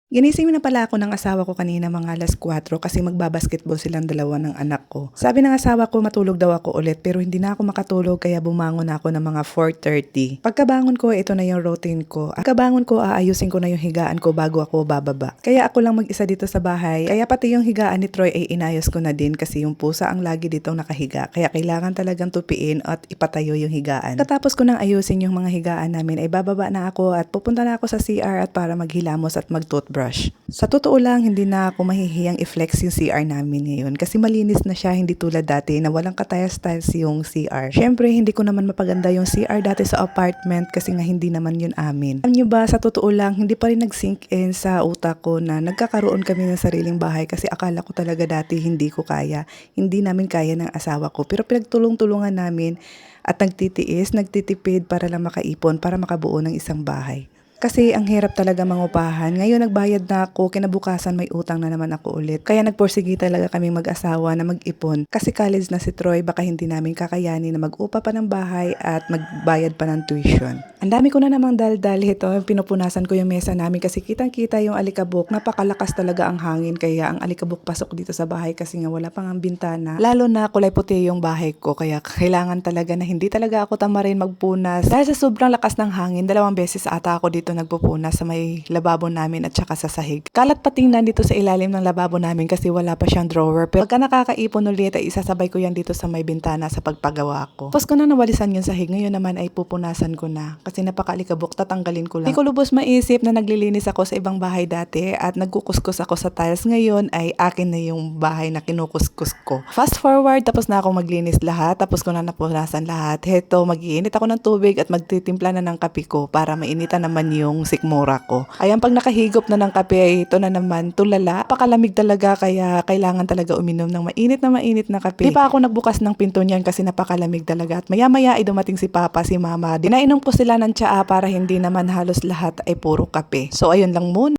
Ginising na pala ako ng asawa ko kanina mga alas 4 kasi magbabasketball silang dalawa ng anak ko. Sabi ng asawa ko matulog daw ako ulit pero hindi na ako makatulog kaya bumangon ako ng mga 4:30. Pagkabangon ko, ito na yung routine ko. Pagkabangon ko, aayusin ko na yung higaan ko bago ako bababa. Kaya ako lang mag-isa dito sa bahay, kaya pati yung higaan ni Troy ay inayos ko na din kasi yung pusa ang lagi ditong nakahiga. Kaya kailangan talagang tupiin at ipatayo yung higaan. Katapos ko nang ayusin yung mga higaan namin ay bababa na ako at pupunta na ako sa CR at para maghilamos at mag-toothbrush. Sa totoo lang, hindi na ako mahihiyang i-flex yung CR namin ngayon kasi malinis na siya, hindi tulad dati na walang katayas-tayas yung CR. Syempre, hindi ko naman mapaganda yung CR dati sa apartment kasi nga hindi naman yun amin. Alam nyo ba, sa totoo lang, hindi pa rin nag-sink in sa utak ko na nagkakaroon kami ng sariling bahay kasi akala ko talaga dati hindi ko kaya. Hindi namin kaya ng asawa ko. Pero pinagtulong-tulungan namin at nagtitiis, nagtitipid para lang makaipon, para makabuo ng isang bahay. Kasi ang hirap talaga mangupahan. Ngayon nagbayad na ako, kinabukasan may utang na naman ako ulit. Kaya nagporsige talaga kaming mag-asawa na mag-ipon. Kasi college na si Troy, baka hindi namin kakayanin na mag-upa pa ng bahay at magbayad pa ng tuition. Ang dami ko na namang dal-dal ito, pinupunasan ko yung mesa namin kasi kitang-kita yung alikabok. Napakalakas talaga ang hangin kaya ang alikabok pasok dito sa bahay kasi nga wala pang ang bintana. Lalo na kulay puti yung bahay ko kaya kailangan talaga na hindi talaga ako tamarin magpunas. Dahil sa sobrang lakas ng hangin, 2 beses ata ako dito nagpupunas sa may lababo namin at saka sa sahig. Kalat pa tingnan dito sa ilalim ng lababo namin kasi wala pa siyang drawer. Pero pagka nakakaipon ulit ay isasabay ko yan dito sa may bintana sa pagpagawa ko. Tapos ko na nawalisan yung sahig, ngayon naman ay pupunasan ko na kasi napakaalikabok, tatanggalin ko lang. Hindi ko lubos maisip na naglilinis ako sa ibang bahay dati at nagkukuskus ako sa tiles. Ngayon ay akin na yung bahay na kinukuskus ko. Fast forward, tapos na akong maglinis lahat, tapos ko na napunasan lahat. Heto, mag-iinit ako ng tubig at magtitimpla na ng kape ko para mainitan naman yung sikmura ko. Ayan, pag nakahigop na ng kape ay ito na naman, tulala. Pakalamig talaga kaya kailangan talaga uminom ng mainit na kape. Di pa ako nagbukas ng pinto niyan kasi napakalamig talaga at maya-maya ay dumating si Papa, si Mama. Dinainom ko sila ng tsaa para hindi naman halos lahat ay puro kape. So ayun lang muna.